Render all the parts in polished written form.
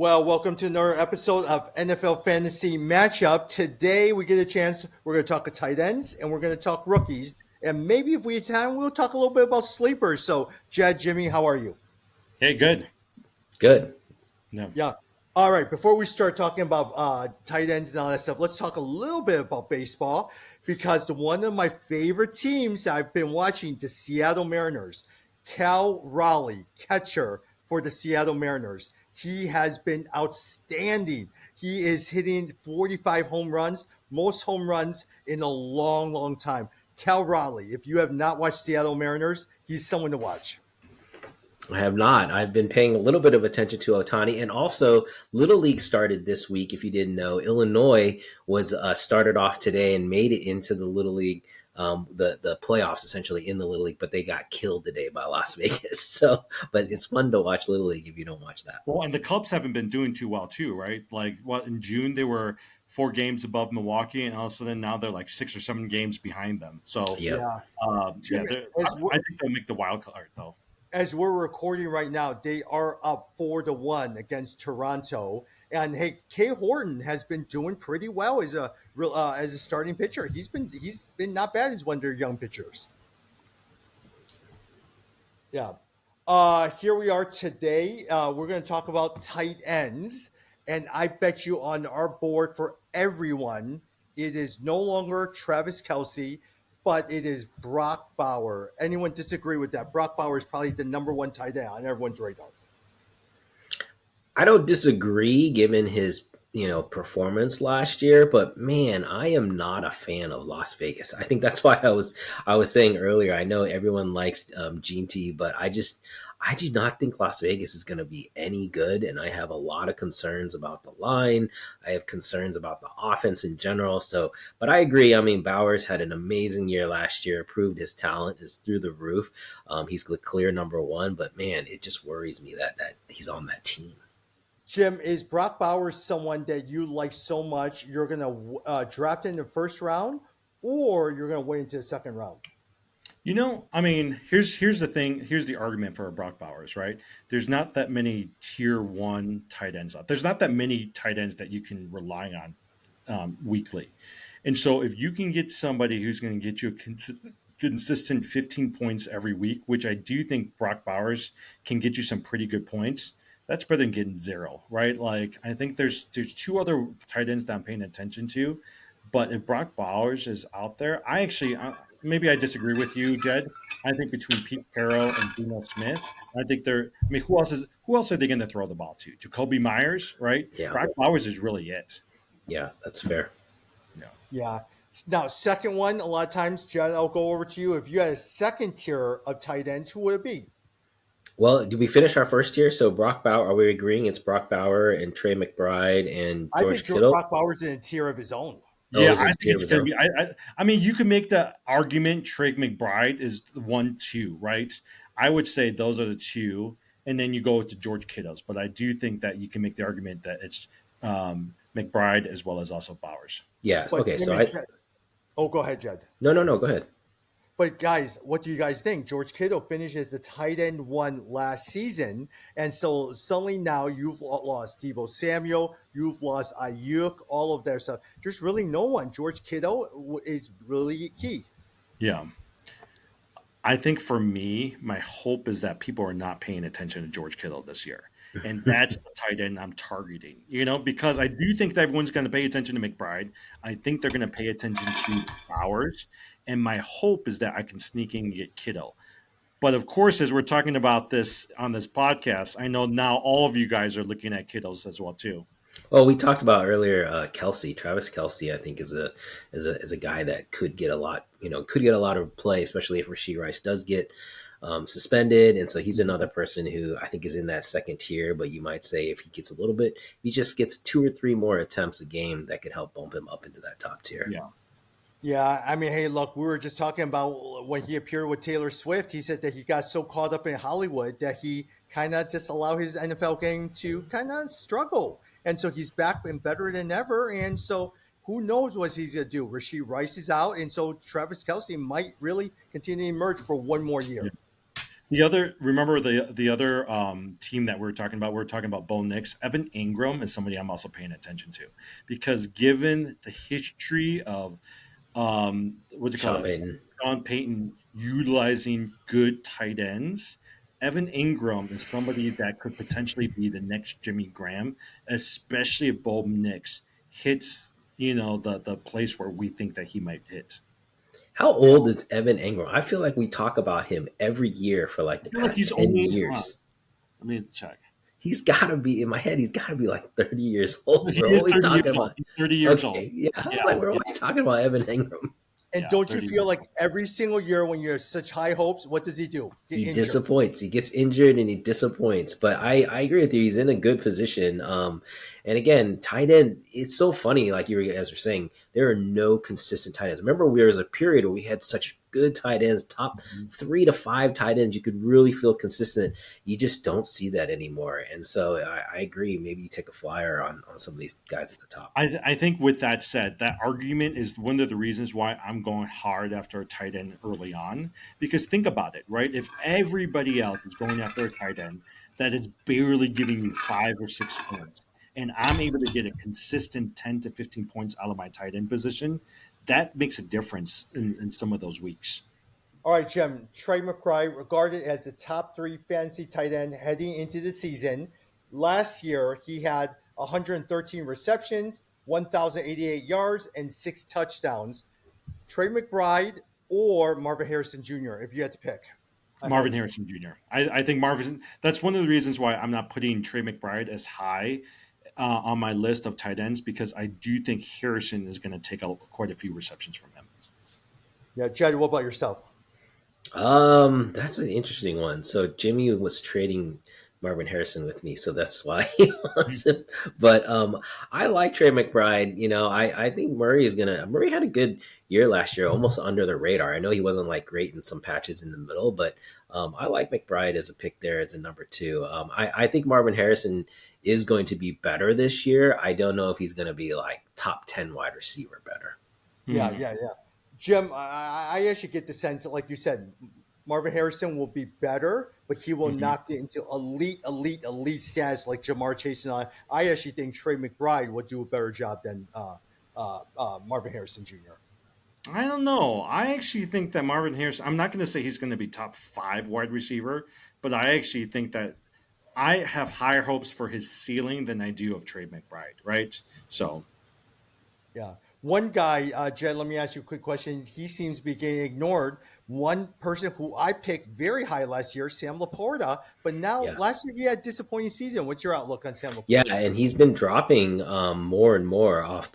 Well, welcome to another episode of NFL Fantasy Matchup. Today, we get a chance. We're going to talk tight ends and we're going to talk rookies. And maybe if we have time, we'll talk a little bit about sleepers. So, Jed, Jimmy, how are you? Hey, good. Good. No. Yeah. All right. Before we start talking about tight ends and all that stuff, let's talk a little bit about baseball because one of my favorite teams that I've been watching, the Seattle Mariners, Cal Raleigh, catcher for the Seattle Mariners. He has been outstanding. He is hitting 45 home runs, most home runs in a long, long time. Cal Raleigh, if you have not watched Seattle Mariners, he's someone to watch. I have not. I've been paying a little bit of attention to Otani, and also Little League started this week. If you didn't know, Illinois was started off today and made it into the Little League, the playoffs essentially in the Little League, but they got killed today by Las Vegas. So, but it's fun to watch Little League if you don't watch that. Well, and the Cubs haven't been doing too well too, right? Like, what in June they were 4 games above Milwaukee, and all of a sudden now they're like 6 or 7 games behind them. So, Yep. I think they'll make the wild card though. As we're recording right now, they are up 4-1 against Toronto. And hey, Kay Horton has been doing pretty well as a starting pitcher. He's been not bad as one of their young pitchers. Yeah. Here we are today. We're going to talk about tight ends, and I bet you on our board for everyone, it is no longer Travis Kelce, but it is Brock Bauer. Anyone disagree with that? Brock Bauer is probably the number one tight end on everyone's radar. I don't disagree given his performance last year, but man, I am not a fan of Las Vegas. I think that's why I was saying earlier. I know everyone likes Gene T, but I do not think Las Vegas is going to be any good, and I have a lot of concerns about the line. I have concerns about the offense in general. So, but I agree. I mean, Bowers had an amazing year last year, proved his talent is through the roof. He's the clear number one, but man, it just worries me that he's on that team. Jim, is Brock Bowers someone that you like so much you're going to draft in the first round, or you're going to wait until the second round? I mean, here's the thing. Here's the argument for Brock Bowers, right? There's not that many tier one tight ends out. There's not that many tight ends that you can rely on weekly. And so if you can get somebody who's going to get you a consistent 15 points every week, which I do think Brock Bowers can get you some pretty good points, that's better than getting zero, right? Like I think there's 2 other tight ends that I'm paying attention to, but if Brock Bowers is out there, maybe I disagree with you, Jed. I think between Pete Carroll and Geno Smith, I think they're. I mean, who else are they going to throw the ball to? Jacoby Myers, right? Yeah. Brock Bowers is really it. Yeah, that's fair. Yeah. Now, second one, a lot of times, Jed, I'll go over to you. If you had a second tier of tight ends, who would it be? Well, did we finish our first tier? So Brock Bauer, are we agreeing it's Brock Bauer and Trey McBride and I George think Kittle? Brock Bowers in a tier of his own. Yeah, Is I it think it's tier going to of be. his own? I mean, you can make the argument Trey McBride is the 1-2, right? I would say those are the two, and then you go with the George Kittles. But I do think that you can make the argument that it's McBride as well as also Bowers. Yeah. But Okay. Jim So and Jed, go ahead, Jed. no. Go ahead. But guys, what do you guys think? George Kittle finished as the tight end one last season, and so suddenly now you've lost Deebo Samuel, you've lost Ayuk, all of their stuff. There's really no one. George Kittle is really key. Yeah. I think for me, my hope is that people are not paying attention to George Kittle this year. And that's the tight end I'm targeting, because I do think that everyone's going to pay attention to McBride. I think they're going to pay attention to Bowers. And my hope is that I can sneak in and get Kittle. But of course, as we're talking about this on this podcast, I know now all of you guys are looking at Kittles as well, too. Well, we talked about earlier Kelsey, Travis Kelsey. I think is a guy that could get a lot, could get a lot of play, especially if Rashee Rice does get suspended, and so he's another person who I think is in that second tier. But you might say if he gets a little bit, if he just gets 2 or 3 more attempts a game, that could help bump him up into that top tier. Yeah. Yeah, I mean, hey, look, we were just talking about when he appeared with Taylor Swift. He said that he got so caught up in Hollywood that he kind of just allowed his NFL game to kind of struggle. And so he's back and better than ever. And so who knows what he's going to do? Rashee Rice is out. And so Travis Kelce might really continue to emerge for one more year. Yeah. Remember the other team that we are talking about? We are talking about Bo Nix. Evan Ingram is somebody I'm also paying attention to because given the history of what's it Sean called, Payton. Sean Payton utilizing good tight ends, Evan Ingram is somebody that could potentially be the next Jimmy Graham, especially if Bo Nix hits the place where we think that he might hit. How Yeah. old is Evan Engram? I feel like we talk about him every year for like I the feel like past he's 10 only hold on, years. let me check. He's got to be, in my head, he's got to be like 30 years old. He We're is always 30 years talking old. about, He's 30 years old. okay, yeah, I Yeah, was like, we're yeah, always talking about Evan Engram. And yeah, don't you 30 feel years like old. every single year when you have such high hopes, what does he do? Get He injured. disappoints. He gets injured and he disappoints. But I agree with you. He's in a good position. And again, tight end, it's so funny. Like you guys were saying, there are no consistent tight ends. Remember, there was a period where we had such good tight ends, top Mhm. 3 to 5 tight ends. You could really feel consistent. You just don't see that anymore. And so I agree. Maybe you take a flyer on some of these guys at the top. I think with that said, that argument is one of the reasons why I'm going hard after a tight end early on. Because think about it, right? If everybody else is going after a tight end that is barely giving me 5 or 6 points, and I'm able to get a consistent 10 to 15 points out of my tight end position, that makes a difference in some of those weeks. All right, Jim. Trey McBride, regarded as the top 3 fantasy tight end heading into the season. Last year, he had 113 receptions, 1,088 yards, and 6 touchdowns. Trey McBride or Marvin Harrison Jr., if you had to pick Marvin ahead. Harrison Jr. I think Marvin. That's one of the reasons why I'm not putting Trey McBride as high on my list of tight ends because I do think Harrison is going to take quite a few receptions from him. Yeah, Jed, what about yourself? That's an interesting one. So Jimmy was trading Marvin Harrison with me, so that's why he wants him. But I like Trey McBride. I think Murray had a good year last year, almost under the radar. I know he wasn't like great in some patches in the middle, but I like McBride as a pick there as a number 2. I think Marvin Harrison is going to be better this year. I don't know if he's going to be like top 10 wide receiver better. Yeah, Hmm. yeah, yeah. Jim, I actually get the sense that, like you said, Marvin Harrison will be better, but he will Hmm. not get into elite status like Jamar Chase and I actually think Trey McBride will do a better job than Marvin Harrison Jr. I don't know. I actually think that Marvin Harrison. I'm not going to say he's going to be top 5 wide receiver, but I actually think that I have higher hopes for his ceiling than I do of Trey McBride. Right. So Yeah. One guy, Jed, let me ask you a quick question. He seems to be getting ignored. One person who I picked very high last year, Sam Laporta, but now Yeah. last year he had a disappointing season. What's your outlook on Sam Yeah, Laporta? and he's been dropping more and more off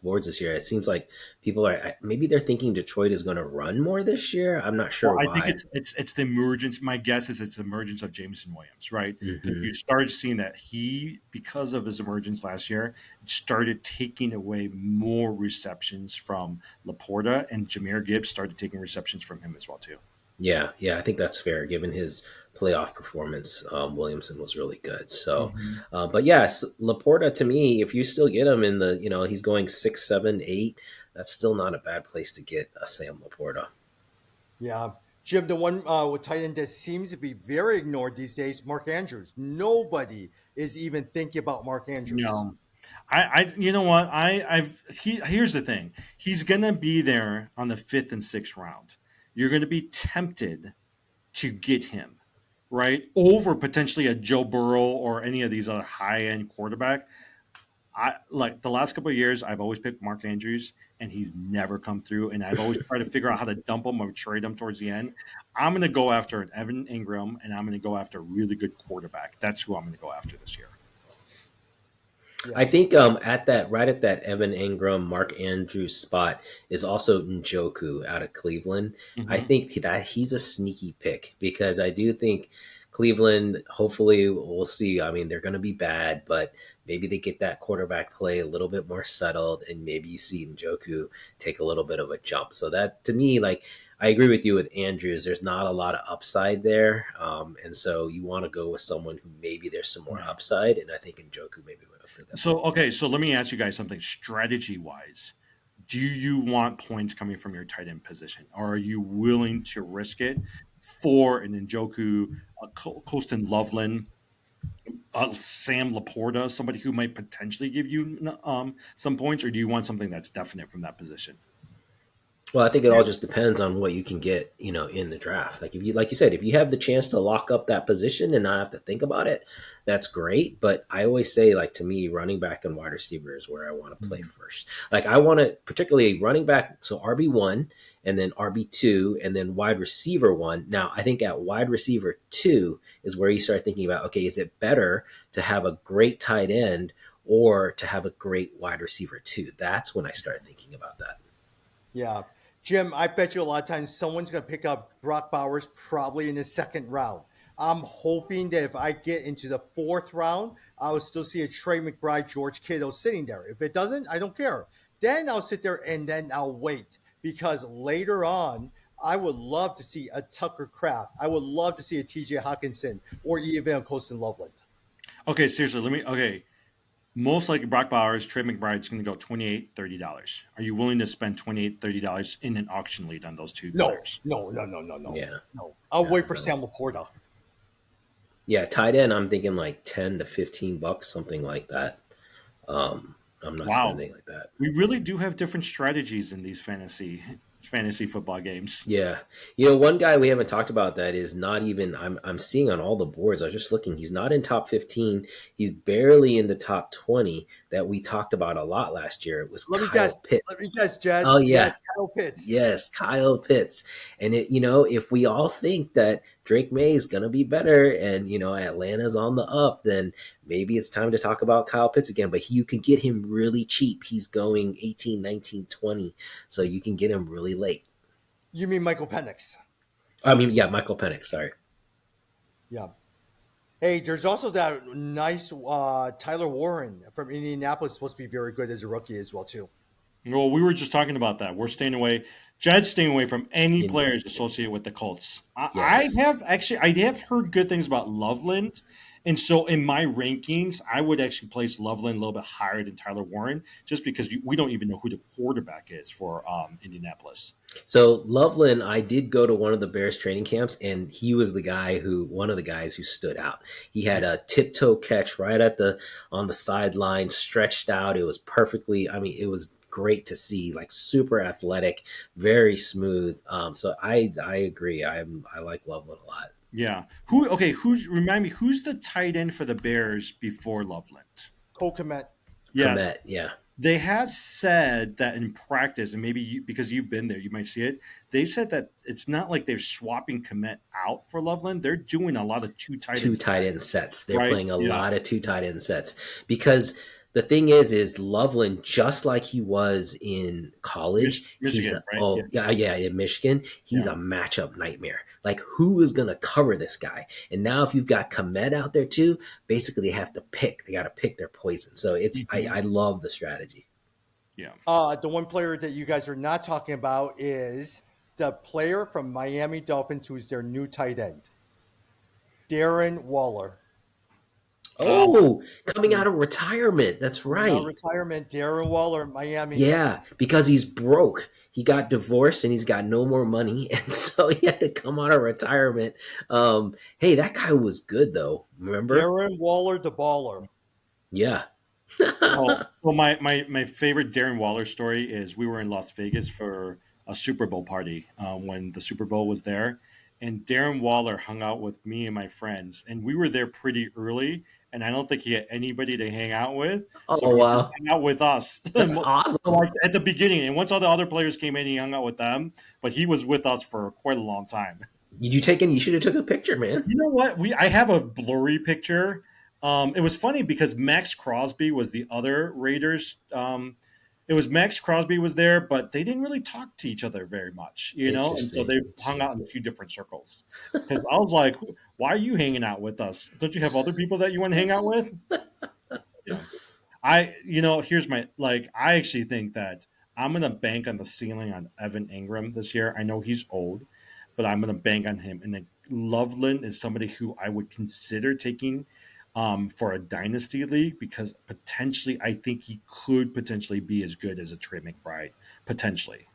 boards this year. It seems like people are maybe they're thinking Detroit is going to run more this year. I'm not Well, sure I think why. it's the emergence. My guess is it's the emergence of Jameson Williams, right? Because Hmm. you started seeing that he, because of his emergence last year, started taking away more receptions from Laporta, and Jameer Gibbs started taking receptions from him as well too. Yeah, yeah, I think that's fair given his playoff performance. Williamson was really good. So, Hmm. but yes, Laporta to me, if you still get him in the, he's going 6, 7, 8. That's still not a bad place to get a Sam Laporta. Yeah. Jim, the one with tight end that seems to be very ignored these days, Mark Andrews. Nobody is even thinking about Mark Andrews. No, you know what, here's the thing. He's gonna be there on the fifth and sixth round. You're gonna be tempted to get him, right? Over potentially a Joe Burrow or any of these other high end quarterback. I like the last couple of years, I've always picked Mark Andrews and he's never come through. And I've always tried to figure out how to dump him or trade him towards the end. I'm going to go after an Evan Ingram and I'm going to go after a really good quarterback. That's who I'm going to go after this year. I Yeah. think right at that Evan Ingram, Mark Andrews spot is also Njoku out of Cleveland. I Hmm. think that he's a sneaky pick because I do think Cleveland, hopefully we'll see. I mean, they're going to be bad, but maybe they get that quarterback play a little bit more settled and maybe you see Njoku take a little bit of a jump. So that to me, like, I agree with you with Andrews. There's not a lot of upside there, and so you want to go with someone who maybe there's some more Yeah. upside, and I think Njoku maybe would have for that. So, okay. So let me ask you guys something strategy wise. Do you want points coming from your tight end position or are you willing to risk it for an Njoku, Colston Loveland, Sam Laporta, somebody who might potentially give you some points, or do you want something that's definite from that position? Well, I think it all just depends on what you can get, in the draft. Like if you, like you said, if you have the chance to lock up that position and not have to think about it, that's great. But I always say, like to me, running back and wide receiver is where I want to play first. Like I want to, particularly running back, so RB1 and then RB2 and then wide receiver one. Now I think at wide receiver 2 is where you start thinking about, okay, is it better to have a great tight end or to have a great wide receiver 2? That's when I start thinking about that. Yeah. Jim, I bet you a lot of times someone's going to pick up Brock Bowers probably in the second round. I'm hoping that if I get into the fourth round, I will still see a Trey McBride, George Kittle sitting there. If it doesn't, I don't care. Then I'll sit there and then I'll wait because later on, I would love to see a Tucker Kraft. I would love to see a TJ Hawkinson or even a Colston Loveland. Okay, seriously, most likely Brock Bowers, Trey McBride's going to go $28, $30. Are you willing to spend $28, $30 in an auction lead on those two players? No. Yeah. No. I'll wait for no. Sam Laporta. Yeah, tight end, I'm thinking like 10 to 15 bucks, something like that. I'm not spending like that. We really do have different strategies in these fantasy football games. Yeah. One guy we haven't talked about that is not even, I'm seeing on all the boards, I was just looking, he's not in top 15. He's barely in the top 20 that we talked about a lot last year. It was Kyle Pitts. Let me guess, Jed. Oh, yeah. Yes, Kyle Pitts. Yes, Kyle Pitts. And if we all think that Drake May is going to be better and, Atlanta's on the up, then maybe it's time to talk about Kyle Pitts again. But you can get him really cheap. He's going 18, 19, 20. So you can get him really late. You mean Michael Penix? Michael Penix, sorry. Yeah. Hey, there's also that nice Tyler Warren from Indianapolis, supposed to be very good as a rookie as well, too. Well, we were just talking about that. We're staying away. Jed's staying away from any players associated with the Colts. Yes. I have heard good things about Loveland. And so in my rankings, I would actually place Loveland a little bit higher than Tyler Warren just because we don't even know who the quarterback is for Indianapolis. So Loveland, I did go to one of the Bears training camps, and he was one of the guys who stood out. He had a tiptoe catch right on the sideline, stretched out. It was perfectly, it was great to see, like super athletic, very smooth. So I agree. I like Loveland a lot. Yeah. Remind me, who's the tight end for the Bears before Loveland? Cole Kmet. Yeah. Kmet, yeah. They have said that in practice, and maybe because you've been there, you might see it. They said that it's not like they're swapping Kmet out for Loveland. They're doing a lot of two tight end sets. They're playing a lot of two tight end sets because the thing is Loveland, just like he was in college, Michigan, in Michigan, he's a matchup nightmare. Like, who is going to cover this guy? And now if you've got Kmet out there too, basically they have to pick. They got to pick their poison. So it's I love the strategy. Yeah. The one player that you guys are not talking about is the player from Miami Dolphins who's their new tight end, Darren Waller. Oh, coming out of retirement. That's right. Retirement, Darren Waller, Miami. Yeah, because he's broke. He got divorced and he's got no more money. And so he had to come out of retirement. Hey, that guy was good, though. Remember? Darren Waller, the baller. Yeah. Well, my favorite Darren Waller story is we were in Las Vegas for a Super Bowl party when the Super Bowl was there. And Darren Waller hung out with me and my friends. And we were there pretty early. And I don't think he had anybody to hang out with. So wow. He hung out with us. That's awesome. Like at the beginning. And once all the other players came in, he hung out with them. But he was with us for quite a long time. Did you take any? You should have took a picture, man. You know what? I have a blurry picture. It was funny because Max Crosby was the other Raiders. It was Max Crosby was there, but they didn't really talk to each other very much, and so they hung out in a few different circles. Because I was like, "Why are you hanging out with us? Don't you have other people that you want to hang out with?" Yeah, here's my I actually think that I'm gonna bank on the ceiling on Evan Ingram this year. I know he's old, but I'm gonna bank on him. And then Loveland is somebody who I would consider taking. For a dynasty league because potentially I think he could potentially be as good as a Trey McBride potentially.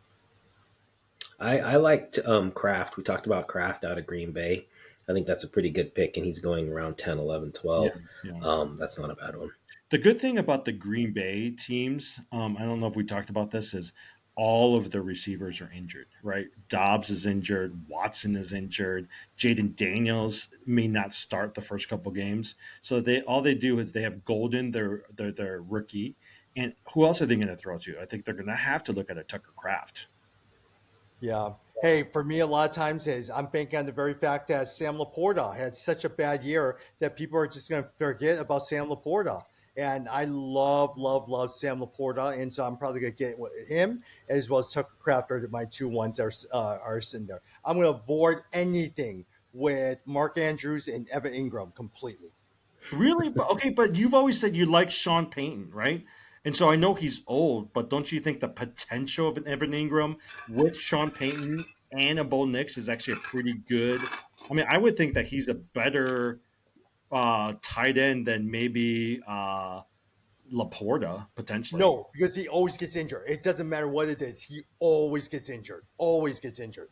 I liked Kraft. We talked about Kraft out of Green Bay. I think that's a pretty good pick, and he's going around 10, 11, Yeah, 12. yeah. That's not a bad one. The good thing about the Green Bay teams, I don't know if we talked about this, is all of the receivers are injured, right? Dobbs is injured, Watson is injured, Jaden Daniels may not start the first couple games. So they do is they have Golden, their rookie, and who else are they going to throw to? I think they're going to have to look at a Tucker Craft. Yeah. Hey, for me, a lot of times is I'm banking on the very fact that Sam Laporta had such a bad year that people are just going to forget about Sam Laporta. And I love Sam Laporta, and so I'm probably going to get with him as well as Tucker Craft are my two ones are sitting there. I'm going to avoid anything with Mark Andrews and Evan Ingram completely. Really? But okay, but you've always said you like Sean Payton, right? And so I know he's old, but don't you think the potential of an Evan Ingram with Sean Payton and a Bo Nix is actually a pretty good? I mean, I would think that he's a better tight end than maybe Laporta potentially. No, because he always gets injured. It doesn't matter what it is. He always gets injured. Always gets injured.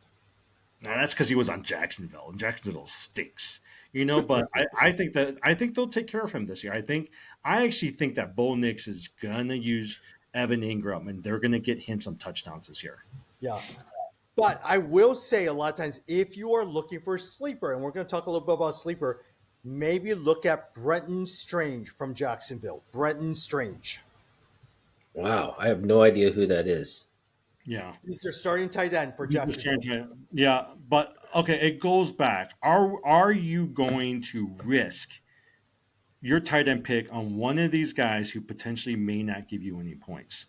Now that's because he was on Jacksonville, and Jacksonville stinks, you know. But I think they'll take care of him this year. I actually think that Bo Nix is gonna use Evan Ingram, and they're gonna get him some touchdowns this year. Yeah. But I will say a lot of times, if you are looking for a sleeper, and we're going to talk a little bit about sleeper, maybe look at Brenton Strange from Jacksonville. Brenton Strange. Wow, I have no idea who that is. Yeah, He's their starting tight end for Jacksonville. yeah, but okay, it goes back. Are you going to risk your tight end pick on one of these guys who potentially may not give you any points?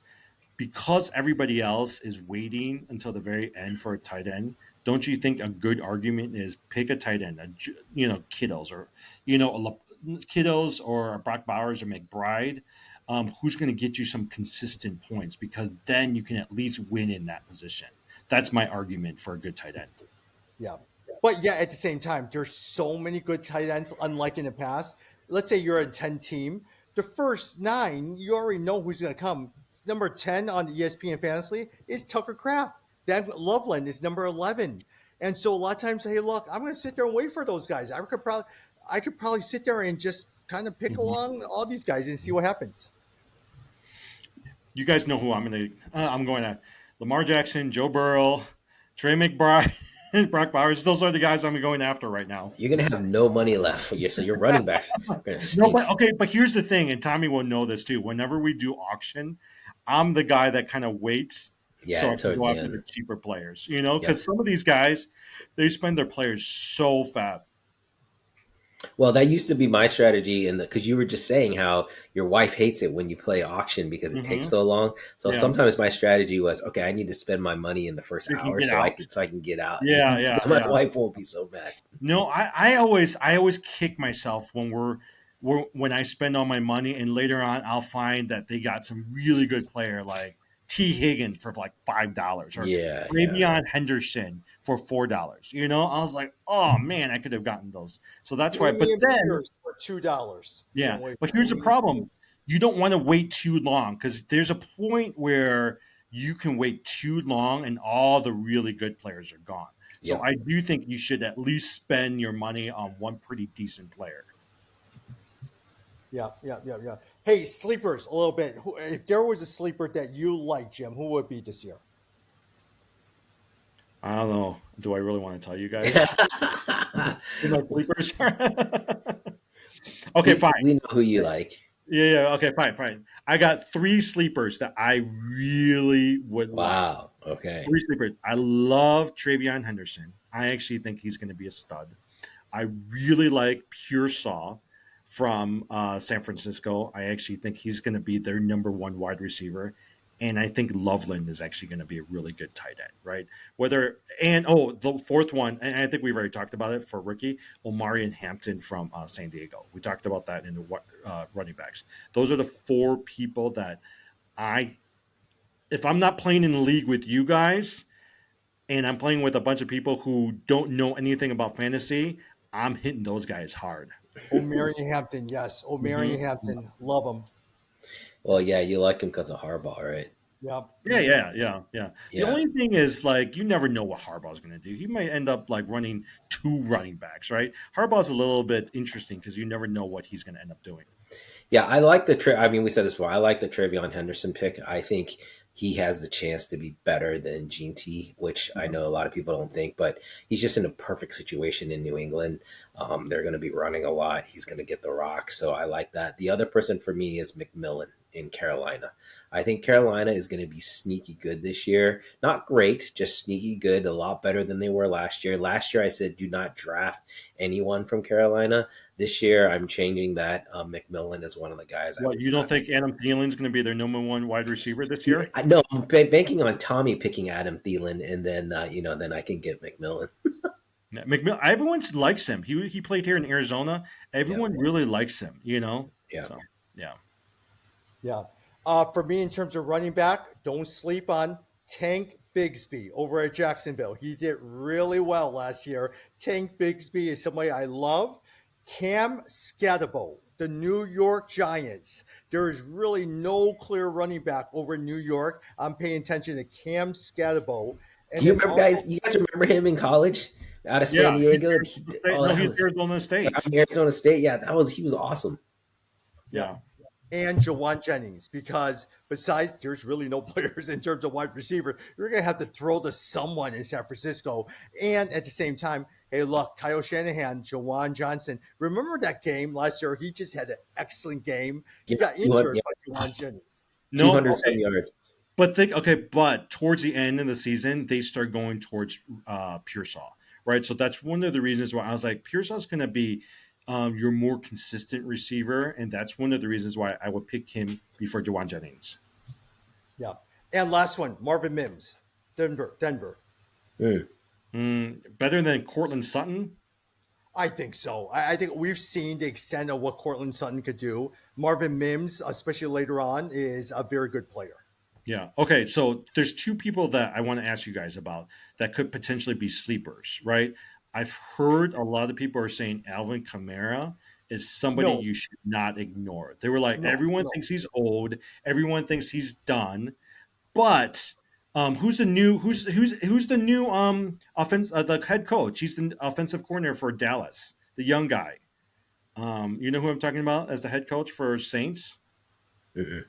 Because everybody else is waiting until the very end for a tight end, don't you think a good argument is pick a tight end, Kittles or Kittles or Brock Bowers or McBride, who's going to get you some consistent points because then you can at least win in that position. That's my argument for a good tight end. Yeah. But yeah, at the same time, there's so many good tight ends, unlike in the past. Let's say you're a 10 team. The first 9, you already know who's going to come. Number 10 on the ESPN Fantasy is Tucker Craft. Dan Loveland is number 11. And so a lot of times, hey, look, I'm going to sit there and wait for those guys. I could probably sit there and just kind of pick Mhm. along all these guys and see what happens. You guys know who I'm going to. I'm going to Lamar Jackson, Joe Burrow, Trey McBride, Brock Bowers. Those are the guys I'm going after right now. You're gonna have no money left for you, so your running backs are gonna No, stink. but okay, but here's the thing, and Tommy will know this too. Whenever we do auction, I'm the guy that kind of waits Yeah, so I can toward go the after the end. cheaper players, Yep. because some of these guys they spend their players so fast. Well, that used to be my strategy, and because you were just saying how your wife hates it when you play auction because it takes Hmm. so long. So Yeah, sometimes my strategy was, okay, I need to spend my money in the first so you can hour get so I out. can get out, and Yeah, yeah, my yeah. wife won't be so mad. No, I always kick myself when I spend all my money, and later on I'll find that they got some really good player like T Higgins for like $5 or Yeah, yeah, Ravion Henderson for $4. I was like, oh man, I could have gotten those. So that's why. But Damian then, Pierce for $2. yeah, Can't wait but for here's the Damian Pierce. problem: you don't want to wait too long because there's a point where you can wait too long and all the really good players are gone. So yep. I do think you should at least spend your money on one pretty decent player. Yeah. Hey, sleepers, a little bit. If there was a sleeper that you like, Jim, who would it be this year? I don't know. Do I really want to tell you guys who my sleepers are? Okay, we fine. we know who you like. Yeah. Okay, fine. I got 3 sleepers that I really would like. Wow. Okay. 3 sleepers. I love Travion Henderson. I actually think he's going to be a stud. I really like Pearsall from San Francisco. I actually think he's going to be their number 1 wide receiver. And I think Loveland is actually going to be a really good tight end, right? The fourth one, and I think we've already talked about it for rookie, Omarion Hampton from San Diego. We talked about that in the running backs. Those are the 4 people that if I'm not playing in the league with you guys, and I'm playing with a bunch of people who don't know anything about fantasy, I'm hitting those guys hard. O'Marion Hampton, yes. O'Marion Mhm. Hampton, love him. Well, yeah, you like him because of Harbaugh, right? Yeah. Yeah. The Yeah. only thing is, like, you never know what Harbaugh's going to do. He might end up like running two running backs, right? Harbaugh's a little bit interesting because you never know what he's going to end up doing. Yeah, I like the. I mean, we said this before. I like the Travion Henderson pick. I think he has the chance to be better than Gene T, which I know a lot of people don't think, but he's just in a perfect situation in New England. They're going to be running a lot. He's going to get the rock, so I like that. The other person for me is McMillan in Carolina. I think Carolina is going to be sneaky good this year. Not great, just sneaky good. A lot better than they were last year. Last year, I said do not draft anyone from Carolina. This year, I'm changing that. McMillan is one of the guys I What, would you don't not. think Adam Thielen's going to be their number one wide receiver this year? I know I'm banking on Tommy picking Adam Thielen, and then then I can get McMillan. Yeah, everyone likes him. He played here in Arizona. Yeah, Everyone really likes him. yeah. So yeah. Yeah. For me, in terms of running back, don't sleep on Tank Bigsby over at Jacksonville. He did really well last year. Tank Bigsby is somebody I love. Cam Scatterbo, the New York Giants. There is really no clear running back over in New York. I'm paying attention to Cam Scatterbo. Do And you then remember, also, guys? You guys remember him in college out of San Yeah, Diego? no, That he's was Arizona State. Arizona State. Yeah, he was awesome. yeah. Yeah. And Jawan Jennings, because besides there's really no players in terms of wide receiver, you're going to have to throw to someone in San Francisco. And at the same time, hey, look, Kyle Shanahan, Jawan Johnson. Remember that game last year? He just had an excellent game. He Yeah, got injured by Jawan Jennings. No, 200 okay. some yards. But towards the end of the season, they start going towards Pearsall, right? So that's one of the reasons why I was like, Pearsall's going to be your more consistent receiver, and that's one of the reasons why I would pick him before Jawan Jennings. Yeah. And last one, Marvin Mims, Denver. Better than Cortland Sutton? I think so. I think we've seen the extent of what Cortland Sutton could do. Marvin Mims, especially later on, is a very good player. Yeah. Okay. So there's two people that I want to ask you guys about that could potentially be sleepers, right? I've heard a lot of people are saying Alvin Kamara is somebody No, you should not ignore. They were like, no, everyone no. thinks he's old, everyone thinks he's done, but who's the new the head coach? He's the offensive coordinator for Dallas, the young guy. You know who I'm talking about as the head coach for Saints? Mm-mm.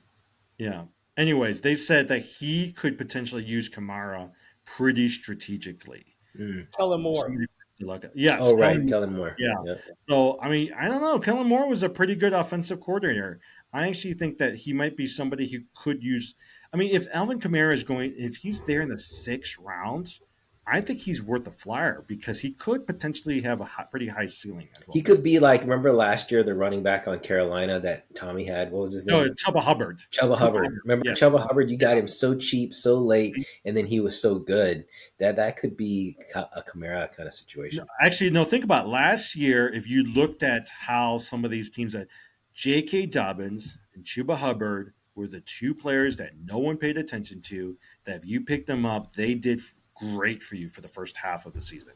Yeah. Anyways, they said that he could potentially use Kamara pretty strategically. Mm. Kellen Moore. Somebody to look at. Yes. Oh, right, Kellen Moore. Yeah. Yeah. So, I mean, I don't know. Kellen Moore was a pretty good offensive coordinator. I actually think that he might be somebody who could use. I mean, if Alvin Kamara if he's there in the 6th round, I think he's worth a flyer because he could potentially have a pretty high ceiling as well. He could be like, remember last year the running back on Carolina that Tommy had? What was his No, name? Chuba Hubbard. Chuba Hubbard. Remember Yes. Chuba Hubbard? You got him so cheap, so late, and then he was so good that could be a Kamara kind of situation. Actually, no, think about it. Last year, if you looked at how some of these teams that J.K. Dobbins and Chuba Hubbard were the two players that no one paid attention to, that if you picked them up, they did great for you for the first half of the season.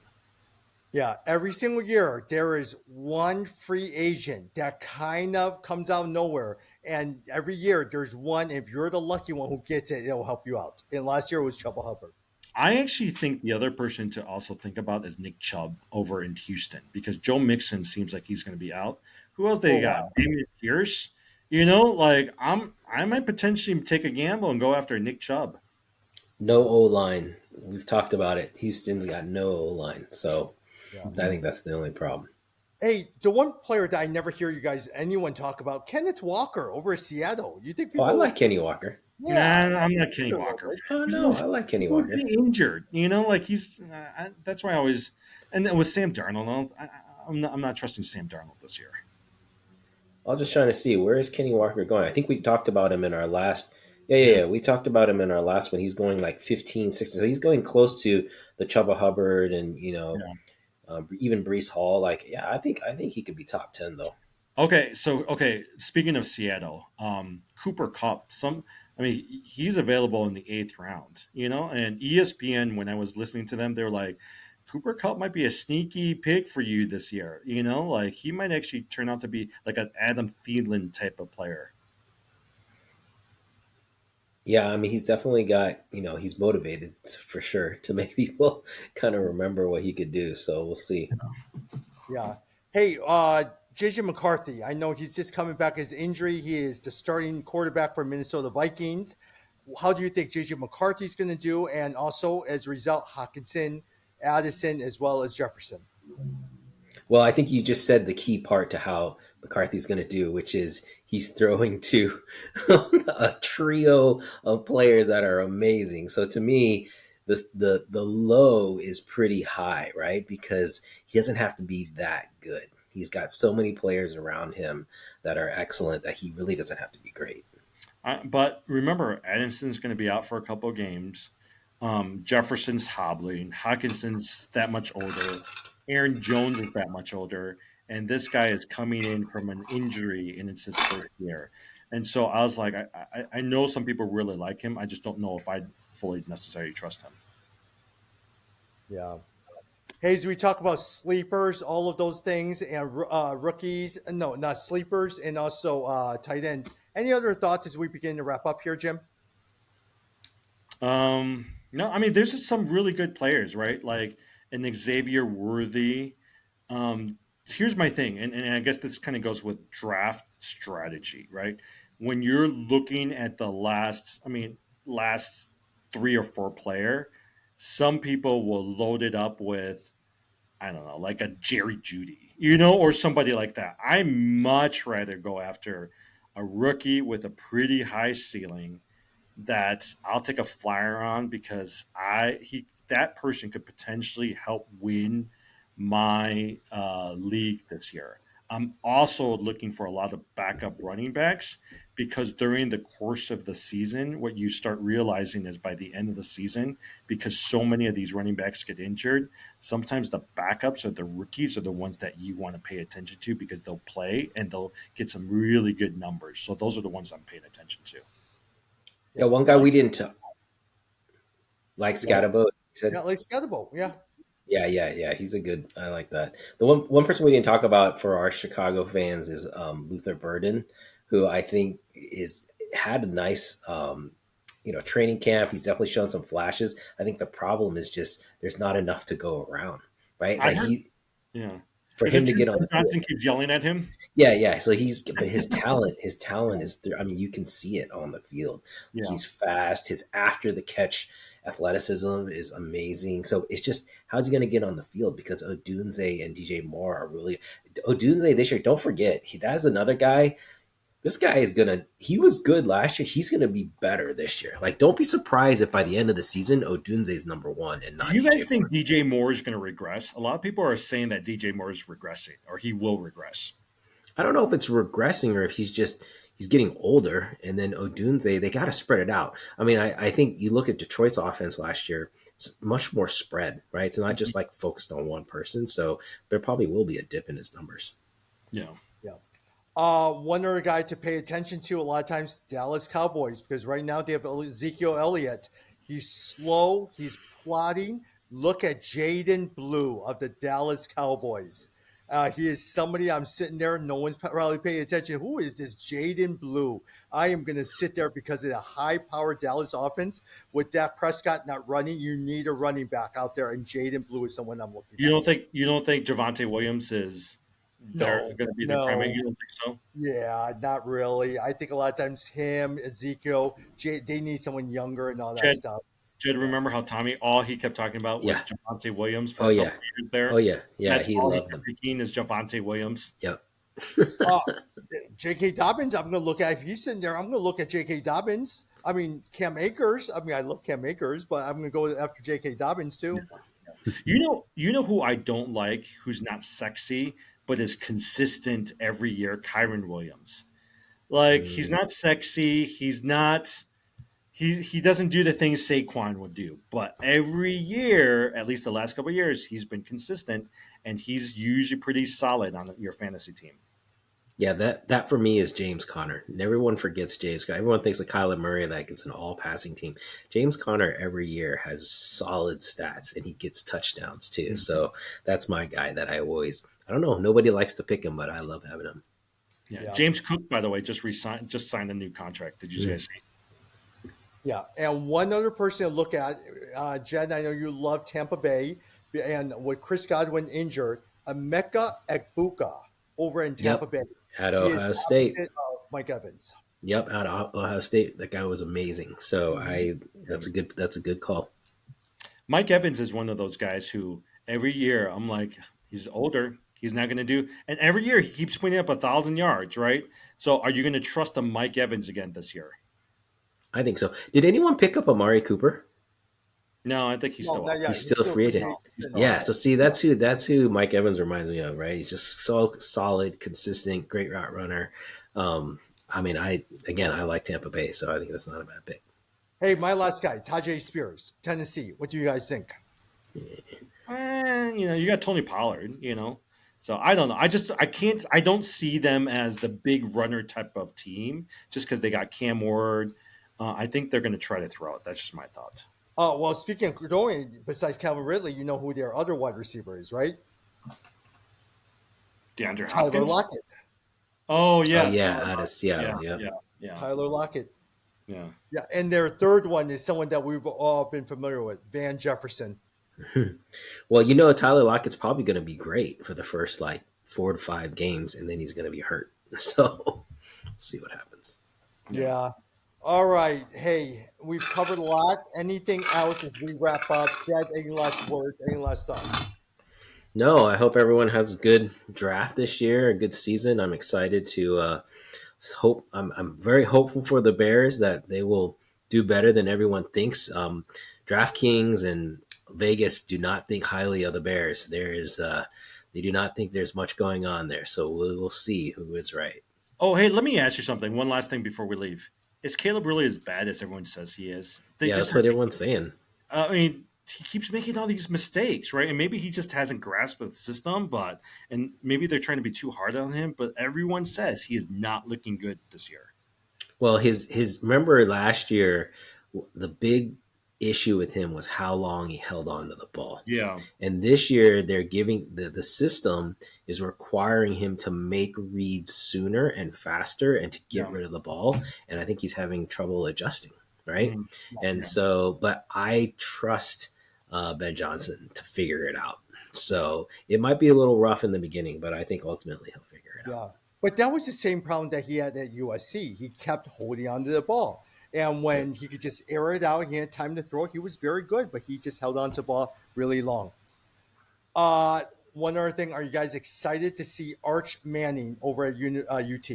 Yeah, every single year there is one free agent that kind of comes out of nowhere. And every year there's one, if you're the lucky one who gets it, it'll help you out. And last year was Chuba Hubbard. I actually think the other person to also think about is Nick Chubb over in Houston because Joe Mixon seems like he's going to be out. Who else they got? Wow. Damian Pierce. I might potentially take a gamble and go after Nick Chubb. No O line. We've talked about it. Houston's got no O line, so Yeah. I think that's the only problem. Hey, the one player that I never hear anyone talk about, Kenneth Walker over at Seattle. You think Oh, people I like Kenny Walker. Nah, I'm not Kenny Walker. Oh He's no, been I like Kenny He's Walker. been injured, he's. That's why I always. And then with Sam Darnold, I'm not trusting Sam Darnold this year. I was just trying to see where is Kenny Walker going. I think we talked about him in our last. Yeah. We talked about him in our last one. He's going like 15, 16. So he's going close to the Chuba Hubbard and even Brees Hall. Like, yeah, I think he could be top 10 though. Okay, speaking of Seattle, Cooper Kupp. He's available in the 8th round. And ESPN, when I was listening to them, they were like, Cooper Kupp might be a sneaky pick for you this year. Like he might actually turn out to be like an Adam Thielen type of player. Yeah, I mean, he's definitely got, he's motivated for sure to make people kind of remember what he could do. So we'll see. Yeah. Hey, JJ McCarthy. I know he's just coming back his injury. He is the starting quarterback for Minnesota Vikings. How do you think JJ McCarthy's going to do? And also, as a result, Hawkinson, Addison, as well as Jefferson. Well, I think you just said the key part to how McCarthy's going to do, which is he's throwing to a trio of players that are amazing. So to me, the low is pretty high, right? Because he doesn't have to be that good. He's got so many players around him that are excellent that he really doesn't have to be great. But remember, Addison's going to be out for a couple of games. Jefferson's hobbling. Hawkinson's that much older. Aaron Jones is that much older. And this guy is coming in from an injury and it's his first year. And so I was like, I know some people really like him. I just don't know if I fully necessarily trust him. Yeah. Hey, as we talk about sleepers, all of those things, and rookies, no, not sleepers, and also tight ends. Any other thoughts as we begin to wrap up here, Jim? No, I mean, there's just some really good players, right? Like an Xavier Worthy. Here's my thing, and I guess this kind of goes with draft strategy, right? When you're looking at the last 3 or 4 player, some people will load it up with, I don't know, like a Jerry Judy, or somebody like that. I much rather go after a rookie with a pretty high ceiling that I'll take a flyer on because that person could potentially help win my league this year. I'm also looking for a lot of backup running backs because during the course of the season, what you start realizing is by the end of the season, because so many of these running backs get injured, sometimes the backups or the rookies are the ones that you want to pay attention to because they'll play and they'll get some really good numbers. So those are the ones I'm paying attention to. Yeah, Yeah, one I guy like we didn't like yeah, Scatterbo. He said, yeah, like Scatterbo. Yeah, yeah. He's a good. I like that. The one person we didn't talk about for our Chicago fans is Luther Burden, who I think is had a nice training camp. He's definitely shown some flashes. I think the problem is just there's not enough to go around, right? I Like heard, yeah. for Is it him to true get on Doug the field. Johnson keeps yelling at him? Yeah. So but his talent is I mean, you can see it on the field. Like Yeah. he's fast. His after the catch athleticism is amazing. So it's just how's he going to get on the field? Because Odunze and DJ Moore are really Odunze this year. Don't forget, that's another guy. This guy is he was good last year. He's gonna be better this year. Like, don't be surprised if by the end of the season, Odunze is number one and Do not you DJ guys Moore. think DJ Moore is going to regress? A lot of people are saying that DJ Moore is regressing or he will regress. I don't know if it's regressing or if he's getting older. And then Odunze, they got to spread it out. I mean, I think you look at Detroit's offense last year; it's much more spread, right? It's not just like focused on one person. So there probably will be a dip in his numbers. Yeah. yeah. One other guy to pay attention to a lot of times, Dallas Cowboys, because right now they have Ezekiel Elliott. He's slow. He's plodding. Look at Jaden Blue of the Dallas Cowboys. He is somebody I'm sitting there. No one's probably paying attention. Who is this Jaden Blue? I am going to sit there because of the high-powered Dallas offense. With Dak Prescott not running, you need a running back out there, and Jaden Blue is someone I'm looking You at. don't think Javante Williams is they're No, going to be their primary? no. You don't think so? Yeah, not really. I think a lot of times him, Ezekiel, they need someone younger and all that Jed, stuff. Jed, Yeah. remember how all he kept talking about was Yeah. Javante Williams for Oh a couple yeah. of years there. Oh yeah. That's He all he loved kept him. thinking is Javante Williams. Yep. Uh, J.K. Dobbins, I'm going to look at. If he's sitting there, I'm going to look at J.K. Dobbins. I mean, Cam Akers. I mean, I love Cam Akers, but I'm going to go after J.K. Dobbins too. You know who I don't like, who's not sexy, but is consistent every year, Kyron Williams. Like he's Mm. not sexy. He's not. He doesn't do the things Saquon would do, but every year, at least the last couple of years, he's been consistent, and he's usually pretty solid on your fantasy team. Yeah, that for me is James Conner. And everyone forgets James Conner. Everyone thinks of Kyler Murray like it's an all passing team. James Conner every year has solid stats and he gets touchdowns too. Mhm. So that's my guy that I don't know, nobody likes to pick him, but I love having him. Yeah, Yeah. James Cook, by the way, just signed a new contract. Did you Mm. guys see? Yeah, and one other person to look at, Jen, I know you love Tampa Bay, and with Chris Godwin injured, Emeka Egbuka over in Tampa Yep, Bay. at He is Ohio the State. opposite of Mike Evans. Yep, out of Ohio State. That guy was amazing. So Mhm. that's a good call. Mike Evans is one of those guys who every year I'm like, he's older. He's not going to do, and every year he keeps putting up 1,000 yards, right? So are you going to trust the Mike Evans again this year? I think so. Did anyone pick up Amari Cooper? No, I think he's No, still not up. yet. He's He's still a still free free agent. agent. He's still Yeah. up. So see, that's who Mike Evans reminds me of, right? He's just so solid, consistent, great route runner. I mean, I like Tampa Bay, so I think that's not a bad pick. Hey, my last guy, Tajay Spears, Tennessee. What do you guys think? You got Tony Pollard, So I don't know. I don't see them as the big runner type of team just because they got Cam Ward. I think they're going to try to throw it. That's just my thoughts. Oh, well, speaking of throwing, besides Calvin Ridley, you know who their other wide receiver is, right? DeAndre Tyler Hopkins. Lockett. Oh Oh yeah, yeah, out of Seattle. yeah, Yep. yeah, Tyler Lockett. yeah. Yeah, and their third one is someone that we've all been familiar with, Van Jefferson. Well, Tyler Lockett's probably going to be great for the first like 4 to 5 games, and then he's going to be hurt. So we'll see what happens. Yeah. All right. Hey, we've covered a lot. Anything else as we wrap up? Chad, any last words? Any last thoughts? No, I hope everyone has a good draft this year, a good season. I'm excited to hope. I'm very hopeful for the Bears that they will do better than everyone thinks. DraftKings and Vegas do not think highly of the Bears. They do not think there's much going on there. So we'll see who is right. Oh, hey, let me ask you something. One last thing before we leave. Is Caleb really as bad as everyone says he is? That's what everyone's saying. I mean, he keeps making all these mistakes, right? And maybe he just hasn't grasped the system, and maybe they're trying to be too hard on him. But everyone says he is not looking good this year. Well, his remember last year, the big issue with him was how long he held on to the ball. Yeah. And this year they're giving the system is requiring him to make reads sooner and faster and to get rid of the ball. And I think he's having trouble adjusting, right? Mm-hmm. And so, but I trust Ben Johnson to figure it out. So it might be a little rough in the beginning, but I think ultimately he'll figure it out. Yeah. But that was the same problem that he had at USC. He kept holding on to the ball. And when he could just air it out and he had time to throw, he was very good, but he just held on to the ball really long. One other thing, are you guys excited to see Arch Manning over at UT?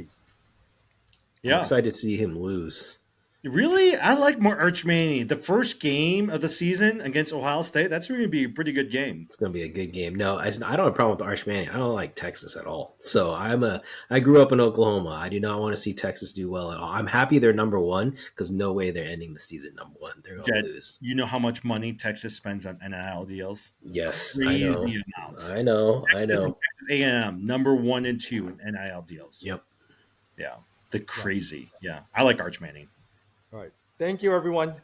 Yeah. I'm excited to see him lose. Really? I like more Arch Manning. The first game of the season against Ohio State, that's going to be a pretty good game. It's going to be a good game. No, I don't have a problem with Arch Manning. I don't like Texas at all. So I grew up in Oklahoma. I do not want to see Texas do well at all. I'm happy they're number one because no way they're ending the season number one. They're going to lose. You know how much money Texas spends on NIL deals? Yes, Crazy amounts. I Texas know. and A&M, number 1 and 2 in NIL deals. Yep. Yeah. The crazy. Yeah. I like Arch Manning. All right. Thank you, everyone.